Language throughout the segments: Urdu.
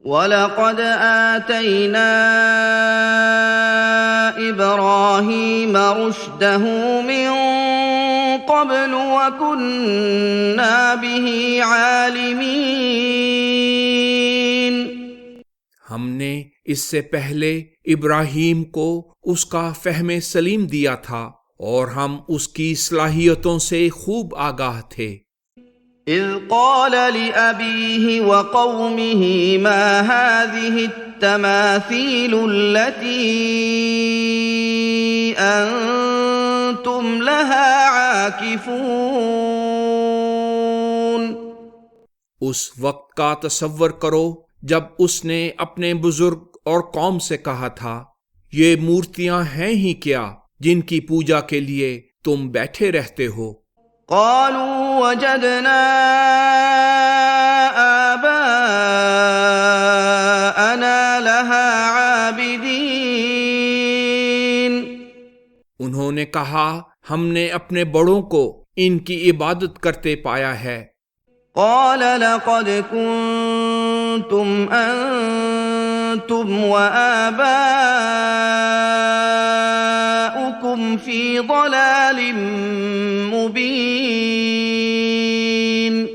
وَلَقَدْ آتَيْنَا إِبْرَاهِيمَ رُشْدَهُ مِن قَبْلُ وَكُنَّا بِهِ عَالِمِينَ۔ ہم نے اس سے پہلے ابراہیم کو اس کا فہم سلیم دیا تھا اور ہم اس کی صلاحیتوں سے خوب آگاہ تھے۔ إِذْ قَالَ لِأَبِيهِ وَقَوْمِهِ مَا هَٰذِهِ التَّمَاثِيلُ الَّتِي أَنتُمْ لَهَا عَاكِفُونَ۔ اس وقت کا تصور کرو جب اس نے اپنے بزرگ اور قوم سے کہا تھا، یہ مورتیاں ہیں ہی کیا جن کی پوجا کے لیے تم بیٹھے رہتے ہو؟ قالوا وجدنا آباءنا لها عابدين۔ انہوں نے کہا، ہم نے اپنے بڑوں کو ان کی عبادت کرتے پایا ہے۔ قال لقد كنتم أنتم وآباؤكم في ضلال مبين۔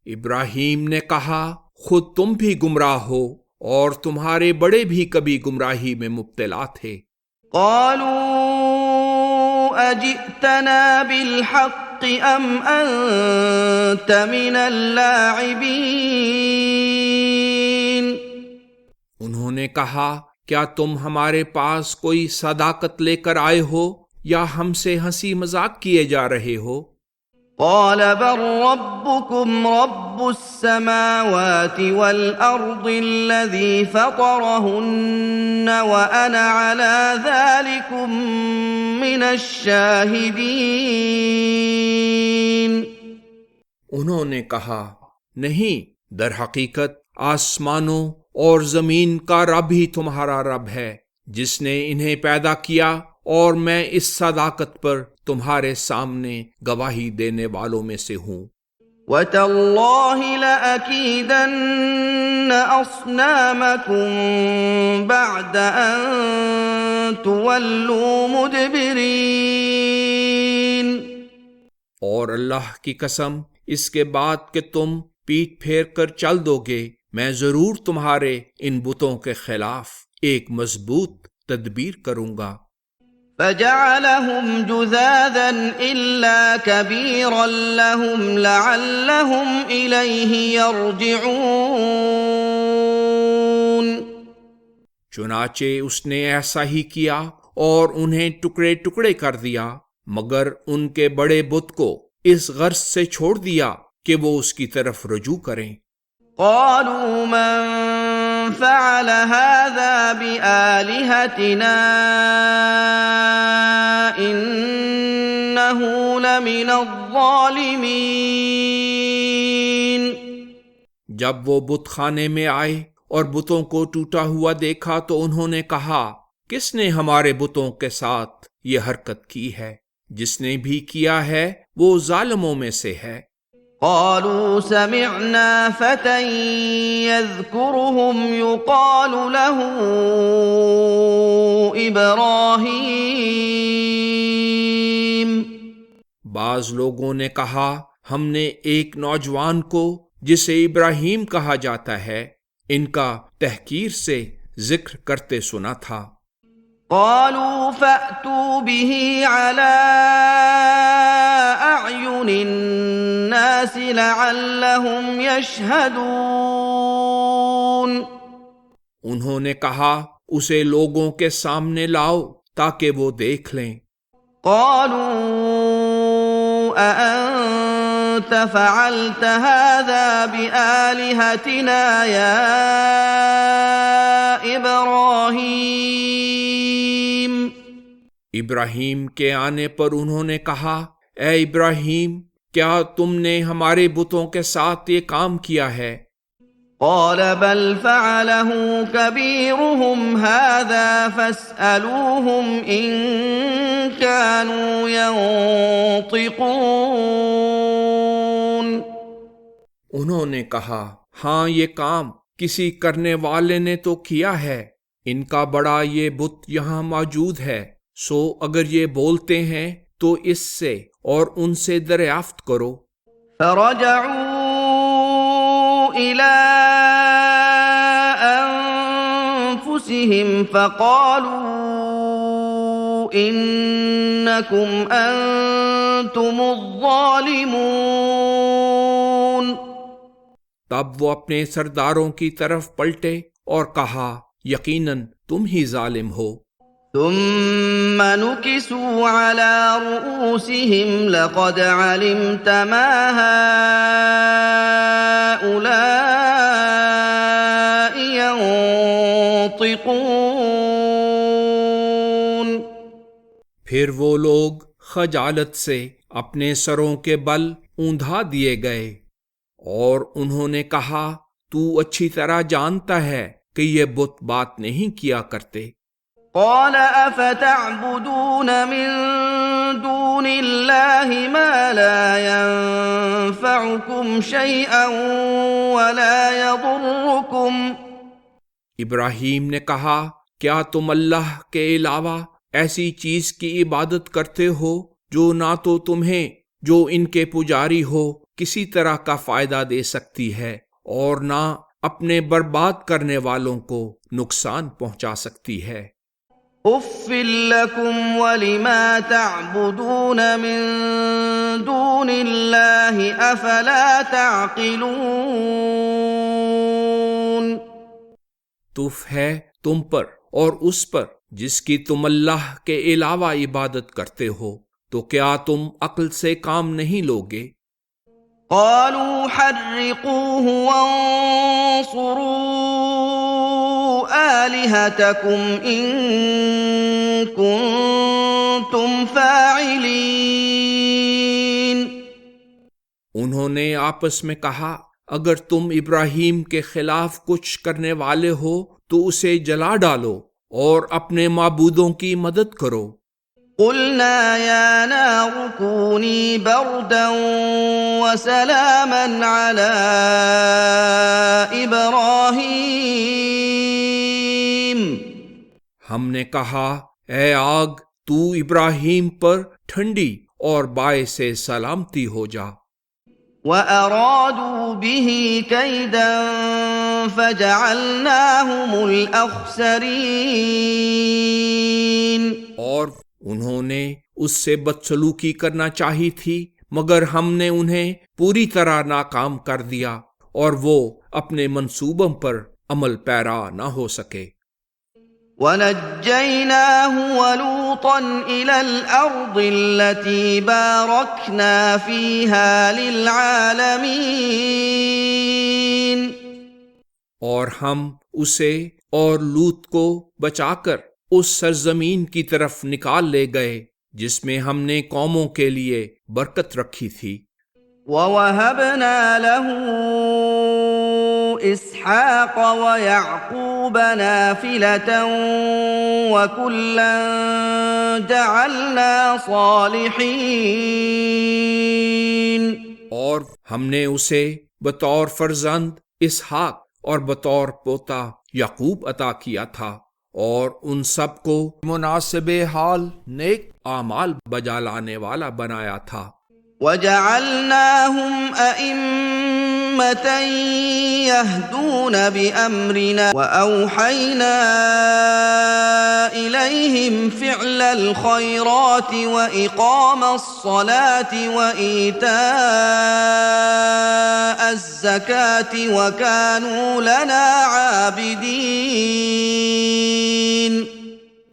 ابراہیم نے کہا، خود تم بھی گمراہ ہو اور تمہارے بڑے بھی کبھی گمراہی میں مبتلا تھے۔ قالوا أجئتنا بالحق أم أنت من اللاعبين۔ انہوں نے کہا، کیا تم ہمارے پاس کوئی صداقت لے کر آئے ہو یا ہم سے ہنسی مذاق کیے جا رہے ہو؟ قال بل ربكم رب السماوات والأرض الذي فطرهن وأنا على ذلكم من الشاهدين۔ انہوں نے کہا، نہیں، در حقیقت آسمانوں اور زمین کا رب ہی تمہارا رب ہے جس نے انہیں پیدا کیا، اور میں اس صداقت پر تمہارے سامنے گواہی دینے والوں میں سے ہوں۔ وَتَاللَّهِ لَأَكِيدَنَّ أَصْنَامَكُمْ بَعْدَ أَن تُوَلُّوا مُدْبِرِينَ۔ اور اللہ کی قسم، اس کے بعد کہ تم پیٹھ پھیر کر چل دو گے، میں ضرور تمہارے ان بتوں کے خلاف ایک مضبوط تدبیر کروں گا۔ فَجَعَلَهُمْ جُذَاذًا إِلَّا كَبِيرًا لَهُمْ لَعَلَّهُمْ إِلَيْهِ يَرْجِعُونَ۔ چنانچہ اس نے ایسا ہی کیا اور انہیں ٹکڑے ٹکڑے کر دیا، مگر ان کے بڑے بت کو اس غرض سے چھوڑ دیا کہ وہ اس کی طرف رجوع کریں۔ قالوا من فعل هذا بآلهتنا إنه لمن الظالمين۔ جب وہ بت خانے میں آئے اور بتوں کو ٹوٹا ہوا دیکھا تو انہوں نے کہا، کس نے ہمارے بتوں کے ساتھ یہ حرکت کی ہے؟ جس نے بھی کیا ہے وہ ظالموں میں سے ہے۔ قالوا سمعنا فتى يذكرهم يقال له إبراهيم۔ بعض لوگوں نے کہا، ہم نے ایک نوجوان کو جسے ابراہیم کہا جاتا ہے ان کا تحقیر سے ذکر کرتے سنا تھا۔ قالوا فأتوا به على أعين الناس لعلهم يشهدون۔ انہوں نے کہا، اسے لوگوں کے سامنے لاؤ تاکہ وہ دیکھ لیں۔ قالوا أأنت فعلت هذا بآلهتنا يا إبراهيم۔ ابراہیم کے آنے پر انہوں نے کہا، اے ابراہیم، کیا تم نے ہمارے بتوں کے ساتھ یہ کام کیا ہے؟ قال بل فعله كبيرهم هذا فاسألوهم إن كانوا ينطقون۔ انہوں نے کہا، ہاں، یہ کام کسی کرنے والے نے تو کیا ہے، ان کا بڑا یہ بت یہاں موجود ہے، سو اگر یہ بولتے ہیں تو اس سے اور ان سے دریافت کرو۔ فرجعوا إلى أنفسهم فقالوا إنكم أنتم الظالمون۔ تب وہ اپنے سرداروں کی طرف پلٹے اور کہا، یقیناً تم ہی ظالم ہو۔ ثم نكسوا على رؤوسهم لقد علمت ما هؤلاء ينطقون۔ پھر وہ لوگ خجالت سے اپنے سروں کے بل اوندھا دیے گئے، اور انہوں نے کہا، تو اچھی طرح جانتا ہے کہ یہ بت بات نہیں کیا کرتے۔ قال افتعبدون من دون الله ما لا ينفعكم شيئا ولا يضركم۔ ابراہیم نے کہا، کیا تم اللہ کے علاوہ ایسی چیز کی عبادت کرتے ہو جو نہ تو تمہیں جو ان کے پجاری ہو کسی طرح کا فائدہ دے سکتی ہے، اور نہ اپنے برباد کرنے والوں کو نقصان پہنچا سکتی ہے۔ اف لکم ولما تعبدون من دون اللہ افلا تعقلون۔ تف ہے تم پر اور اس پر جس کی تم اللہ کے علاوہ عبادت کرتے ہو، تو کیا تم عقل سے کام نہیں لوگے؟ قالوا حرقوه وانصروا آلهتكم إن كنتم فاعلين۔ انہوں نے آپس میں کہا، اگر تم ابراہیم کے خلاف کچھ کرنے والے ہو تو اسے جلا ڈالو اور اپنے معبودوں کی مدد کرو۔ قلنا يا نار كوني بردا وسلاما على إبراهيم۔ ہم نے کہا، اے آگ تو ابراہیم پر ٹھنڈی اور باعث سلامتی ہو جا۔ وَأَرَادُوا بِهِ كَيْدًا فَجَعَلْنَاهُمُ الْأَخْسَرِينَ۔ اور انہوں نے اس سے بدسلوکی کرنا چاہی تھی، مگر ہم نے انہیں پوری طرح ناکام کر دیا، اور وہ اپنے منصوبوں پر عمل پیرا نہ ہو سکے۔ وَنَجَّيْنَاهُ وَلُوطًا إِلَى الْأَرْضِ الَّتِي بَارَكْنَا فِيهَا لِلْعَالَمِينَ۔ اور ہم اسے اور لوط کو بچا کر اس سرزمین کی طرف نکال لے گئے جس میں ہم نے قوموں کے لیے برکت رکھی تھی۔ وَوَهَبْنَا لَهُ إِسْحَاقَ وَيَعْقُوبَ نَافِلَةً وَكُلًّا جَعَلْنَا صَالِحِينَ۔ اور ہم نے اسے بطور فرزند اسحاق اور بطور پوتا یعقوب عطا کیا تھا، اور ان سب کو مناسب حال نیک اعمال بجا لانے والا بنایا تھا۔ وَجَعَلْنَاهُمْ أَئِمَّةً يَهْدُونَ بِأَمْرِنَا وَأَوْحَيْنَا إِلَيْهِمْ فِعْلَ الْخَيْرَاتِ وَإِقَامَ الصَّلَاةِ وَإِيتَاءَ الزَّكَاةِ وَكَانُوا لَنَا عَابِدِينَ۔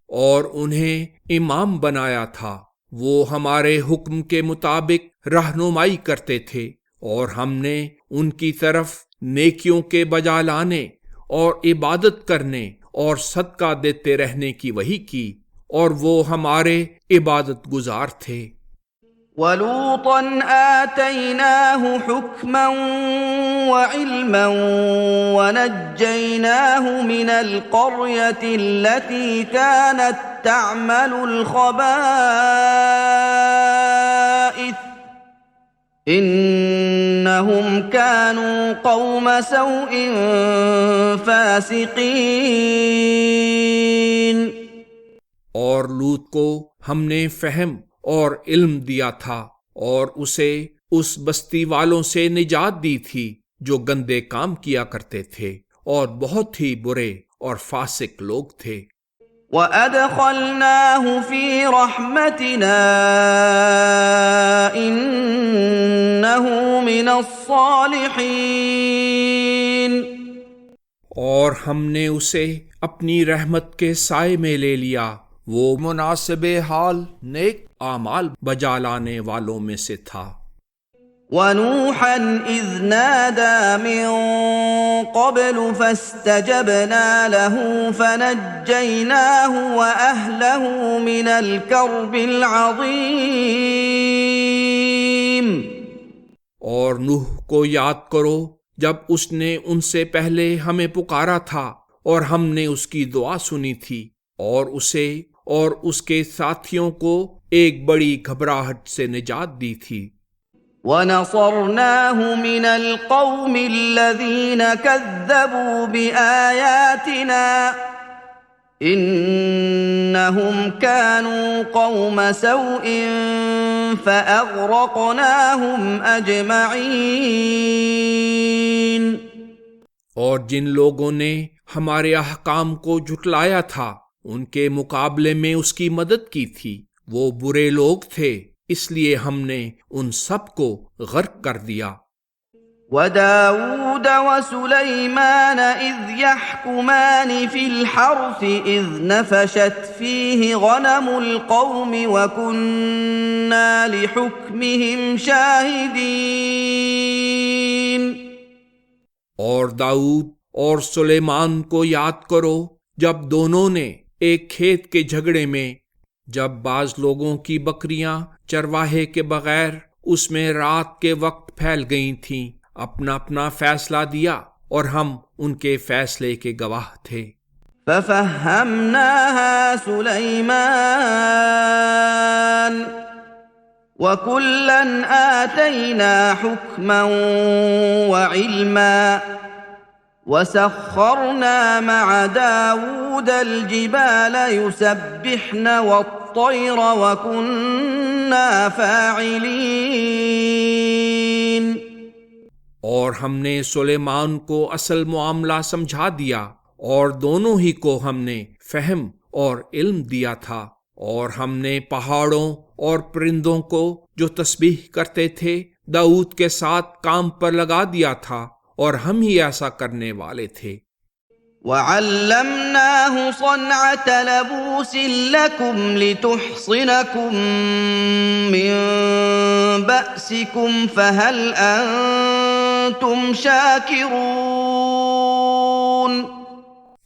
اور انہیں امام بنایا تھا، وہ ہمارے حکم کے مطابق رہنمائی کرتے تھے، اور ہم نے ان کی طرف نیکیوں کے بجا لانے اور عبادت کرنے اور صدقہ دیتے رہنے کی وحی کی، اور وہ ہمارے عبادت گزار تھے۔ وَلُوطًا آتَيْنَاهُ حُكْمًا وَعِلْمًا وَنَجَّيْنَاهُ مِنَ الْقَرْيَةِ الَّتِي كَانَتْ تَعْمَلُ الْخَبَائِثَ إنهم كانوا قوم سوء فاسقين. اور لوط کو ہم نے فہم اور علم دیا تھا اور اسے اس بستی والوں سے نجات دی تھی جو گندے کام کیا کرتے تھے اور بہت ہی برے اور فاسق لوگ تھے۔ وَأَدْخَلْنَاهُ فِي رَحْمَتِنَا إِنَّهُ مِنَ الصَّالِحِينَ۔ اور ہم نے اسے اپنی رحمت کے سائے میں لے لیا، وہ مناسب حال نیک اعمال بجا لانے والوں میں سے تھا۔ وَنُوحًا إِذْ نَادَىٰ مِن قَبْلُ فَاسْتَجَبْنَا لَهُ فَنَجَّيْنَاهُ وَأَهْلَهُ مِنَ الْكَرْبِ الْعَظِيمِ۔ اور نوح کو یاد کرو جب اس نے ان سے پہلے ہمیں پکارا تھا اور ہم نے اس کی دعا سنی تھی اور اسے اور اس کے ساتھیوں کو ایک بڑی گھبراہٹ سے نجات دی تھی۔ وَنَصَرْنَاهُ مِنَ الْقَوْمِ الَّذِينَ كَذَّبُوا بِآيَاتِنَا إِنَّهُمْ كَانُوا قَوْمَ سَوْءٍ فَأَغْرَقْنَاهُمْ أَجْمَعِينَ۔ اور جن لوگوں نے ہمارے احکام کو جھٹلایا تھا ان کے مقابلے میں اس کی مدد کی تھی، وہ برے لوگ تھے، اس لیے ہم نے ان سب کو غرق کر دیا۔ وَدَاوُودَ وَسُلَيْمَانَ إِذْ يَحْكُمَانِ فِي الْحَرْثِ إِذْ نَفَشَتْ فِيهِ غَنَمُ الْقَوْمِ وَكُنَّا لِحُكْمِهِمْ شَاهِدِينَ۔ اور داؤد اور سلیمان کو یاد کرو جب دونوں نے ایک کھیت کے جھگڑے میں، جب بعض لوگوں کی بکریاں چرواہے کے بغیر اس میں رات کے وقت پھیل گئی تھیں، اپنا اپنا فیصلہ دیا اور ہم ان کے فیصلے کے گواہ تھے۔ فَفَهَّمْنَاهَا سُلَيْمَانَ وَكُلًّا آتَيْنَا حُكْمًا وَعِلْمًا وَسَخَّرْنَا مَعَ دَاوُودَ الْجِبَالَ يُسَبِّحْنَ وَالطَّيْرَ وَكُنَّا فَاعِلِينَ۔ اور ہم نے سلیمان کو اصل معاملہ سمجھا دیا اور دونوں ہی کو ہم نے فہم اور علم دیا تھا، اور ہم نے پہاڑوں اور پرندوں کو جو تسبیح کرتے تھے داؤد کے ساتھ کام پر لگا دیا تھا، اور ہم ہی ایسا کرنے والے تھے۔ وَعَلَّمْنَاهُ صَنْعَةَ لَبُوسٍ لَكُمْ لِتُحْصِنَكُم مِّن بَأْسِكُمْ فَهَلْ أَنتُمْ شَاكِرُونَ۔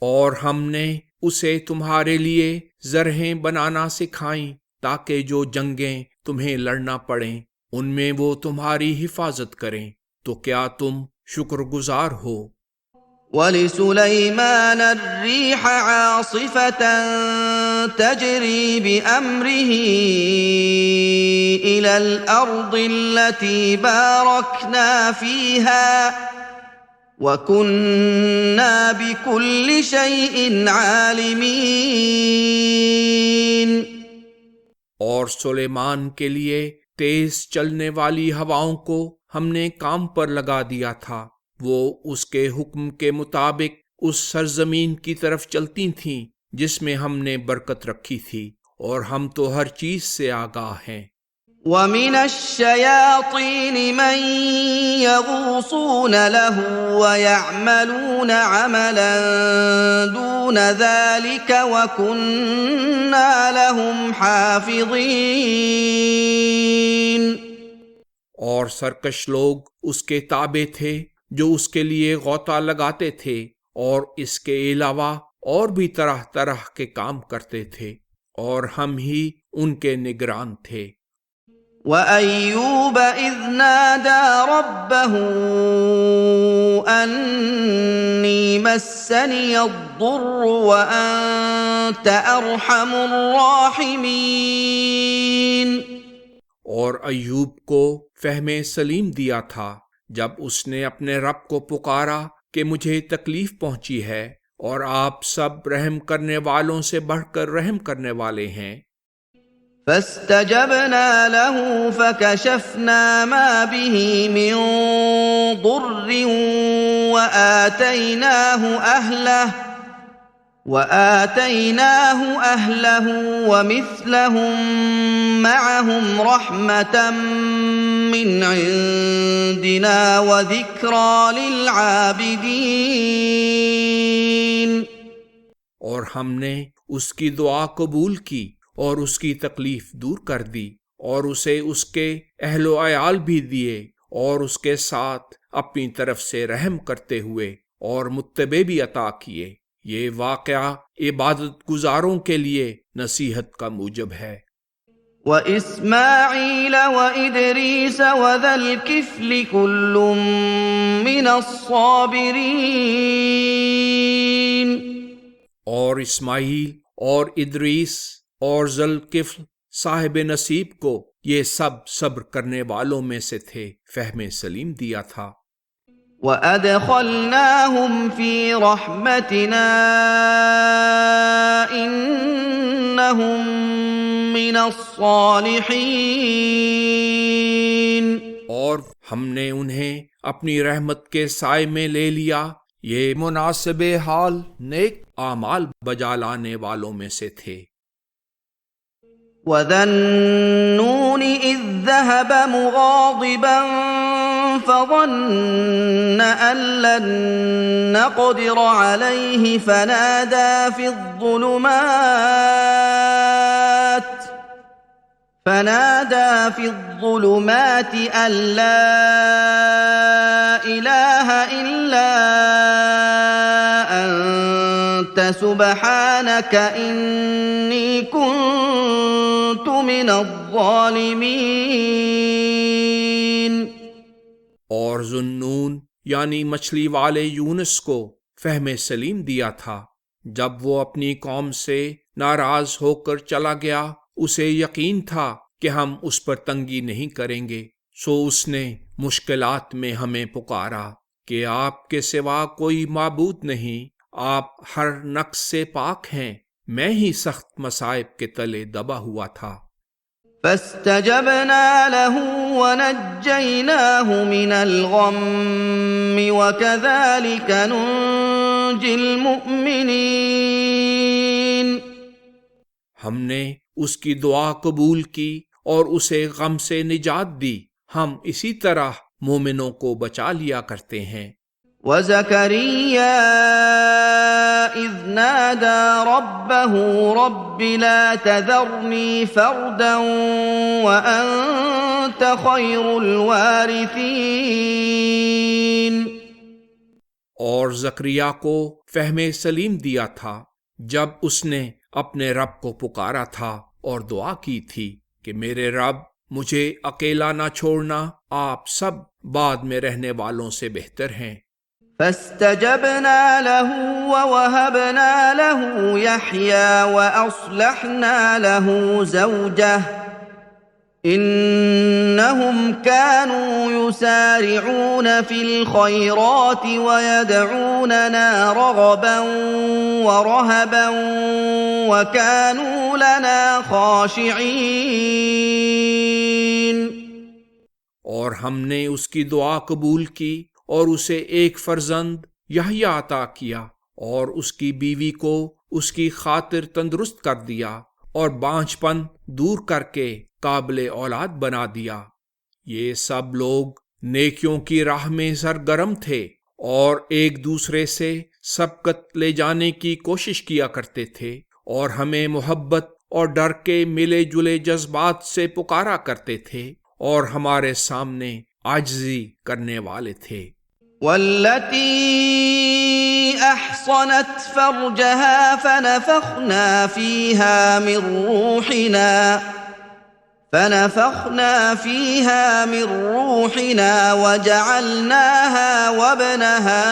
اور ہم نے اسے تمہارے لیے زرہیں بنانا سکھائیں تاکہ جو جنگیں تمہیں لڑنا پڑیں ان میں وہ تمہاری حفاظت کریں، تو کیا تم شکر گزار ہو؟ وَلِسُلَيْمَانَ الرِّيحَ عَاصِفَةً تَجْرِي بِأَمْرِهِ إِلَى الْأَرْضِ الَّتِي بَارَكْنَا فِيهَا وَكُنَّا بِكُلِّ شَيْءٍ عَالِمِينَ۔ اور سلیمان کے لیے تیز چلنے والی ہواؤں کو ہم نے کام پر لگا دیا تھا، وہ اس کے حکم کے مطابق اس سرزمین کی طرف چلتی تھیں جس میں ہم نے برکت رکھی تھی، اور ہم تو ہر چیز سے آگاہ ہیں۔ وَمِنَ الشَّيَاطِينِ مَن يَغُوصُونَ لَهُ وَيَعْمَلُونَ عَمَلًا دُونَ ذَلِكَ وَكُنَّا لَهُمْ حَافِظِينَ۔ اور سرکش لوگ اس کے تابع تھے جو اس کے لیے غوطہ لگاتے تھے اور اس کے علاوہ اور بھی طرح طرح کے کام کرتے تھے، اور ہم ہی ان کے نگران تھے۔ وَأَيُّوبَ إِذْ نَادَىٰ رَبَّهُ أَنِّي مَسَّنِيَ الضُّرُّ وَأَنتَ أَرْحَمُ الرَّاحِمِينَ۔ اور ایوب کو فہم سلیم دیا تھا جب اس نے اپنے رب کو پکارا کہ مجھے تکلیف پہنچی ہے، اور آپ سب رحم کرنے والوں سے بڑھ کر رحم کرنے والے ہیں۔ فاستجبنا له فكشفنا ما به من ضر وآتيناه أهله ومثلهم معهم رحمة من عندنا وذكرى للعابدين۔ اور ہم نے اس کی دعا قبول کی اور اس کی تکلیف دور کر دی، اور اسے اس کے اہل و عیال بھی دیے، اور اس کے ساتھ اپنی طرف سے رحم کرتے ہوئے اور متبع بھی عطا کیے۔ یہ واقعہ عبادت گزاروں کے لیے نصیحت کا موجب ہے۔ وَإِسْمَاعِيلَ وَإِدْرِيسَ وَذَا الْكِفْلِ كُلٌّ مِّنَ الصَّابِرِينَ۔ اور اسماعیل اور ادریس اور ذوالکفل صاحب نصیب کو یہ سب صبر کرنے والوں میں سے تھے، فہم سلیم دیا تھا۔ وَأَدْخَلْنَاهُمْ فِي رَحْمَتِنَا إِنَّهُمْ مِنَ الصَّالِحِينَ۔ اور ہم نے انہیں اپنی رحمت کے سائے میں لے لیا، یہ مناسب حال نیک اعمال بجا لانے والوں میں سے تھے۔ وَذَا النُّونِ إِذ ذَّهَبَ مُغَاضِبًا فَظَنَّ أَن لَّن نَّقْدِرَ عَلَيْهِ فَنَادَىٰ فِي الظُّلُمَاتِ أَن لَّا إِلَٰهَ إِلَّا أَنتَ سُبْحَانَكَ إِنِّي كُنتُ مِنَ الظَّالِمِينَ۔ اور ذُنُّون یعنی مچھلی والے یونس کو فہم سلیم دیا تھا جب وہ اپنی قوم سے ناراض ہو کر چلا گیا، اسے یقین تھا کہ ہم اس پر تنگی نہیں کریں گے، سو اس نے مشکلات میں ہمیں پکارا کہ آپ کے سوا کوئی معبود نہیں، آپ ہر نقص سے پاک ہیں، میں ہی سخت مصائب کے تلے دبا ہوا تھا۔ فاستجبنا له ونجيناه من الغم وكذلك ننجي المؤمنين۔ ہم نے اس کی دعا قبول کی اور اسے غم سے نجات دی، ہم اسی طرح مومنوں کو بچا لیا کرتے ہیں۔ وَزَكَرِيَّا إِذْ نَادَىٰ رَبَّهُ رَبِّ لَا تَذَرْنِي فَرْدًا وَأَنتَ خَيْرُ الْوَارِثِينَ۔ اور زکریا کو فہم سلیم دیا تھا جب اس نے اپنے رب کو پکارا تھا اور دعا کی تھی کہ میرے رب مجھے اکیلا نہ چھوڑنا، آپ سب بعد میں رہنے والوں سے بہتر ہیں۔ فاستجبنا له ووهبنا له يحيى وأصلحنا له زوجه إنهم كانوا يسارعون في الخيرات ويدعوننا رغبا ورهبا وكانوا لنا خاشعين۔ اور ہم نے اس کی دعا قبول کی اور اسے ایک فرزند یحییٰ عطا کیا، اور اس کی بیوی کو اس کی خاطر تندرست کر دیا اور بانجھپن دور کر کے قابل اولاد بنا دیا۔ یہ سب لوگ نیکیوں کی راہ میں سرگرم تھے اور ایک دوسرے سے سبقت لے جانے کی کوشش کیا کرتے تھے، اور ہمیں محبت اور ڈر کے ملے جلے جذبات سے پکارا کرتے تھے، اور ہمارے سامنے عاجزی کرنے والے تھے۔ والتي أحصنت فرجها فنفخنا فيها من روحنا وجعلناها وابنها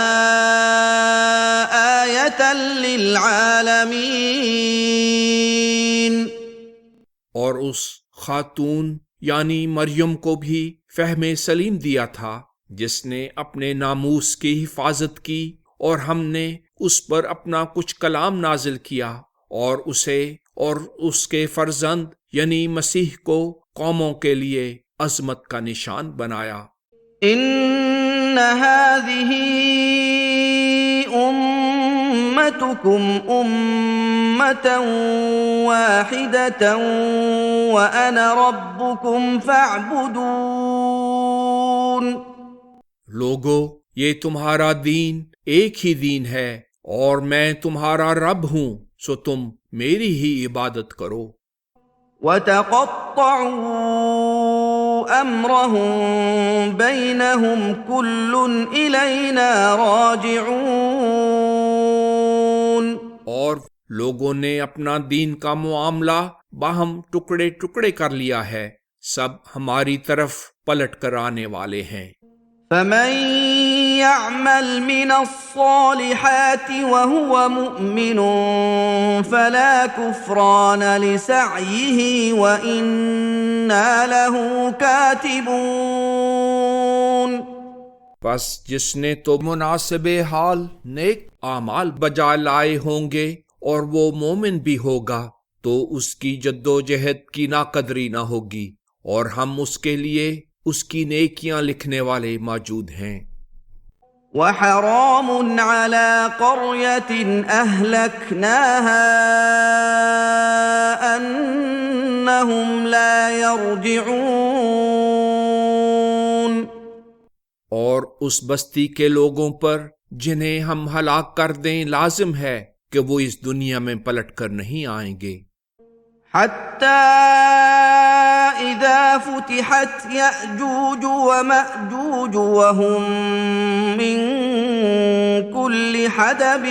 آية للعالمين۔ اور اس خاتون یعنی مریم کو بھی فہم سلیم دیا تھا، جس نے اپنے ناموس کی حفاظت کی، اور ہم نے اس پر اپنا کچھ کلام نازل کیا، اور اسے اور اس کے فرزند یعنی مسیح کو قوموں کے لیے عظمت کا نشان بنایا۔ ان هذه امتكم امة واحدة وانا ربكم فاعبدون۔ لوگو، یہ تمہارا دین ایک ہی دین ہے، اور میں تمہارا رب ہوں، سو تم میری ہی عبادت کرو۔ وتقطعوا امرهم بينهم كل الينا راجعون۔ اور لوگوں نے اپنا دین کا معاملہ باہم ٹکڑے ٹکڑے کر لیا ہے، سب ہماری طرف پلٹ کر آنے والے ہیں۔ فمن يعمل من الصالحات وهو مؤمن فلا كفران لسعيه وإنا له كاتبون۔ پس جس نے تو مناسب حال نیک اعمال بجا لائے ہوں گے اور وہ مومن بھی ہوگا، تو اس کی جد و جہد کی ناقدری نہ ہوگی، اور ہم اس کے لیے اس کی نیکیاں لکھنے والے موجود ہیں۔ وحرام على قرية أهلكناها أنهم لا يرجعون۔ اور اس بستی کے لوگوں پر جنہیں ہم ہلاک کر دیں لازم ہے کہ وہ اس دنیا میں پلٹ کر نہیں آئیں گے۔ حتى إذا فتحت يأجوج ومأجوج وهم من كل حدب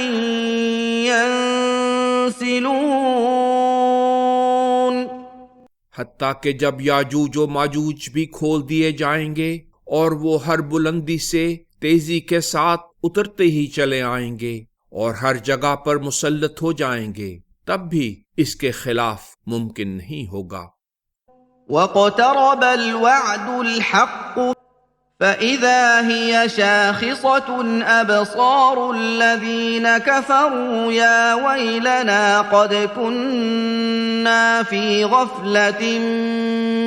ينسلون۔ حتیٰ کہ جب یاجوج و ماجوج بھی کھول دیے جائیں گے اور وہ ہر بلندی سے تیزی کے ساتھ اترتے ہی چلے آئیں گے اور ہر جگہ پر مسلط ہو جائیں گے، تب بھی اس کے خلاف ممکن نہیں ہوگا۔ واقترب الوعد الحق فإذا هي شاخصة أبصار الذين كفروا يا ويلنا قد كنا في غفلة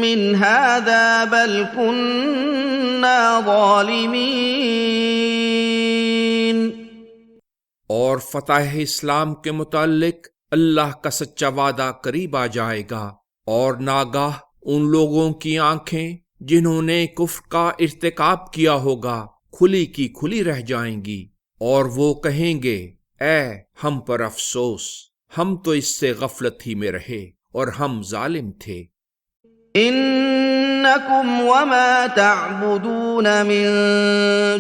من هذا بل كنا ظالمين۔ اور فتح اسلام کے متعلق اللہ کا سچا وعدہ قریب آ جائے گا، اور ناگاہ ان لوگوں کی آنکھیں جنہوں نے کفر کا ارتکاب کیا ہوگا کھلی کی کھلی رہ جائیں گی، اور وہ کہیں گے اے ہم پر افسوس، ہم تو اس سے غفلت ہی میں رہے اور ہم ظالم تھے۔ انکم وما تعبدون من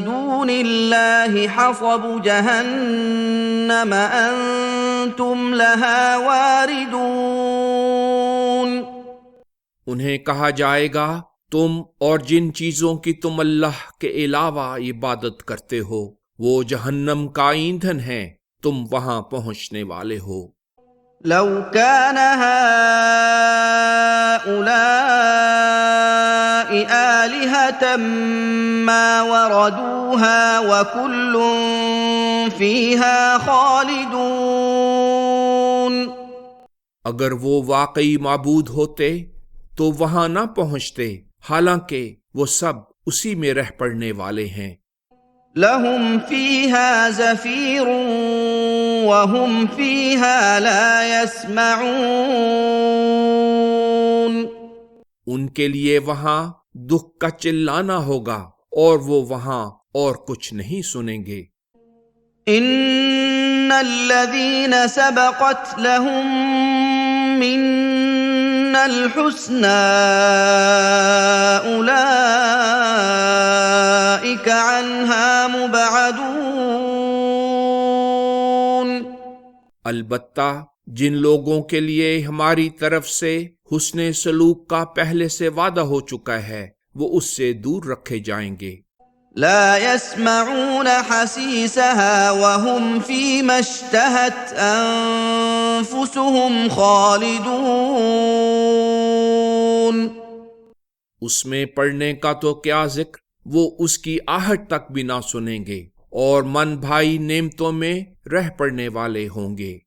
دون اللہ حصب جہنم انتم لها واردون۔ انہیں کہا جائے گا تم اور جن چیزوں کی تم اللہ کے علاوہ عبادت کرتے ہو وہ جہنم کا ایندھن ہیں، تم وہاں پہنچنے والے ہو۔ لو كان هؤلاء آلهة ما وردوها وكل فيها خالدون۔ اگر وہ واقعی معبود ہوتے تو وہاں نہ پہنچتے، حالانکہ وہ سب اسی میں رہ پڑنے والے ہیں۔ لهم فيها زفير وهم فيها لا يسمعون۔ ان کے لیے وہاں دکھ کا چلانا ہوگا اور وہ وہاں اور کچھ نہیں سنیں گے۔ ان الذين سبقت لهم منا الحسنى اولئك عنها مبعدون۔ البتہ جن لوگوں کے لیے ہماری طرف سے حسن سلوک کا پہلے سے وعدہ ہو چکا ہے وہ اس سے دور رکھے جائیں گے۔ لا يسمعون حسيسها وهم فيما اشتهت أنفسهم خالدون۔ اس میں پڑھنے کا تو کیا ذکر، وہ اس کی آہٹ تک بھی نہ سنیں گے، اور من بھائی نعمتوں میں رہ پڑنے والے ہوں گے۔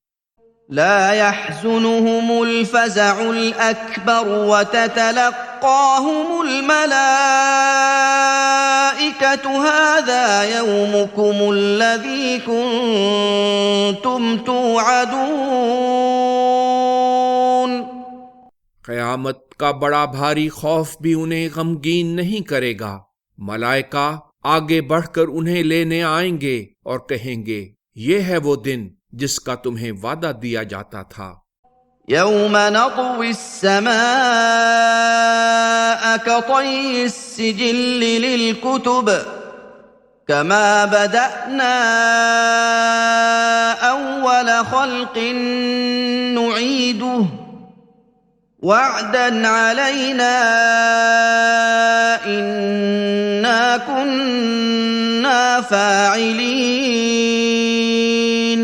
لا يحزنهم الفزع الأكبر وتتلقاهم الملائكة هذا يومكم الذي كنتم توعدون۔ قیامت کا بڑا بھاری خوف بھی انہیں غمگین نہیں کرے گا۔ ملائکہ آگے بڑھ کر انہیں لینے آئیں گے اور کہیں گے، یہ ہے وہ دن جس کا تمہیں وعدہ دیا جاتا تھا۔ يوم نطوي السماء كطي السجل للكتب كما بدأنا أول خلق نعيده وعدا علينا إنا كنا فاعلين۔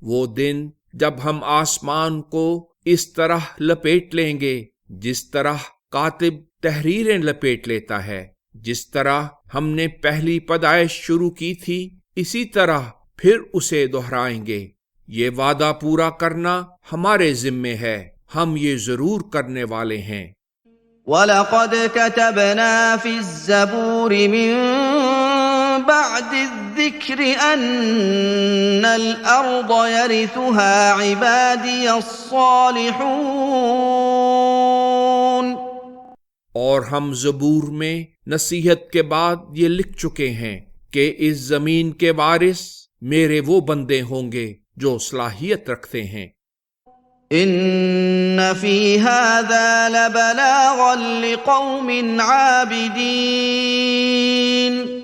وہ دن جب ہم آسمان کو اس طرح لپیٹ لیں گے جس طرح کاتب تحریریں لپیٹ لیتا ہے، جس طرح ہم نے پہلی پیدائش شروع کی تھی اسی طرح پھر اسے دہرائیں گے۔ یہ وعدہ پورا کرنا ہمارے ذمے ہے، ہم یہ ضرور کرنے والے ہیں۔ وَلَقَدْ كَتَبْنَا فِي الزَّبُورِ مِن بَعْدِ الذِّكْرِ أَنَّ الْأَرْضَ يَرِثُهَا عِبَادِيَ الصَّالِحُونَ۔ اور ہم زبور میں نصیحت کے بعد یہ لکھ چکے ہیں کہ اس زمین کے وارث میرے وہ بندے ہوں گے جو صلاحیت رکھتے ہیں۔ ان فی هذا لبلاغا لقوم عابدین۔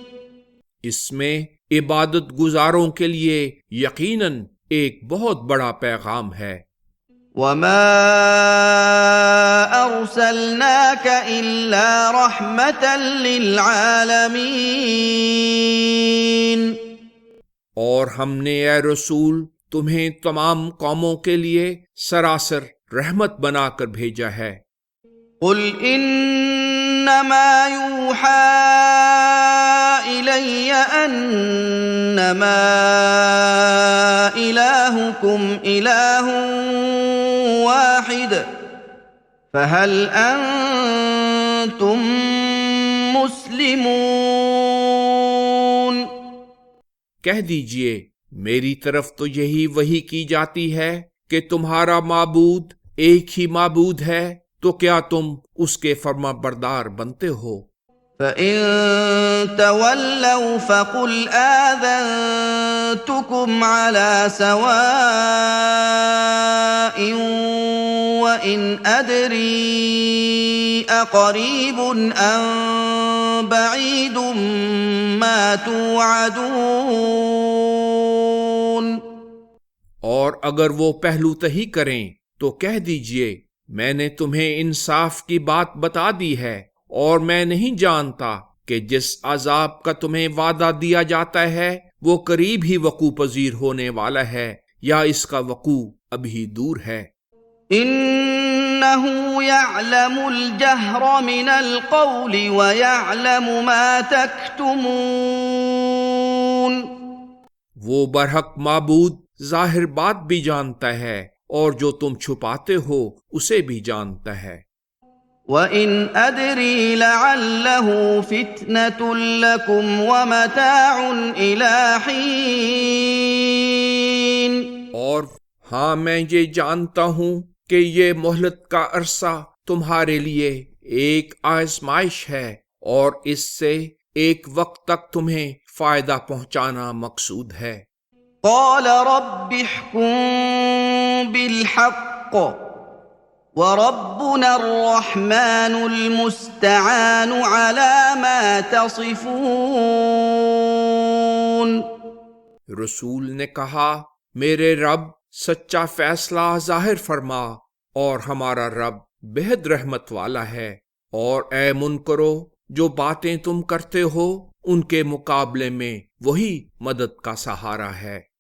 اس میں عبادت گزاروں کے لیے یقیناً ایک بہت بڑا پیغام ہے۔ وما ارسلناک الا رحمتا للعالمین۔ اور ہم نے اے رسول تمہیں تمام قوموں کے لیے سراسر رحمت بنا کر بھیجا ہے۔ قل انما یوحی الی انما الہکم الہ واحد فہل انتم مسلمون۔ کہہ دیجئے میری طرف تو یہی وحی کی جاتی ہے کہ تمہارا معبود ایک ہی معبود ہے، تو کیا تم اس کے فرما بردار بنتے ہو؟ فَإِن تَوَلَّوْا فَقُلْ آذَنتُكُمْ عَلَى سَوَاءٍ وَإِنْ أَدْرِي أَقَرِيبٌ أَمْ بَعِيدٌ مَا تُوعَدُونَ۔ اور اگر وہ پہلو تہی کریں تو کہہ دیجئے میں نے تمہیں انصاف کی بات بتا دی ہے، اور میں نہیں جانتا کہ جس عذاب کا تمہیں وعدہ دیا جاتا ہے وہ قریب ہی وقوع پذیر ہونے والا ہے یا اس کا وقوع ابھی دور ہے۔ انہ یعلم الجہر من القول ویعلم ما تکتمون۔ وہ برحق معبود ظاہر بات بھی جانتا ہے اور جو تم چھپاتے ہو اسے بھی جانتا ہے۔ وَإِنْ أَدْرِي لَعَلَّهُ فِتْنَةٌ لَكُمْ وَمَتَاعٌ إِلَىٰ حِينٍ۔ اور ہاں میں یہ جانتا ہوں کہ یہ مہلت کا عرصہ تمہارے لیے ایک آزمائش ہے، اور اس سے ایک وقت تک تمہیں فائدہ پہنچانا مقصود ہے۔ قَالَ رَبِّ احْكُم بِالْحَقِّ وَرَبُّنَا الرَّحْمَٰنُ الْمُسْتَعَانُ عَلَىٰ مَا تَصِفُونَ۔ رسول نے کہا میرے رب سچا فیصلہ ظاہر فرما، اور ہمارا رب بہت رحمت والا ہے، اور اے منکرو جو باتیں تم کرتے ہو ان کے مقابلے میں وہی مدد کا سہارا ہے۔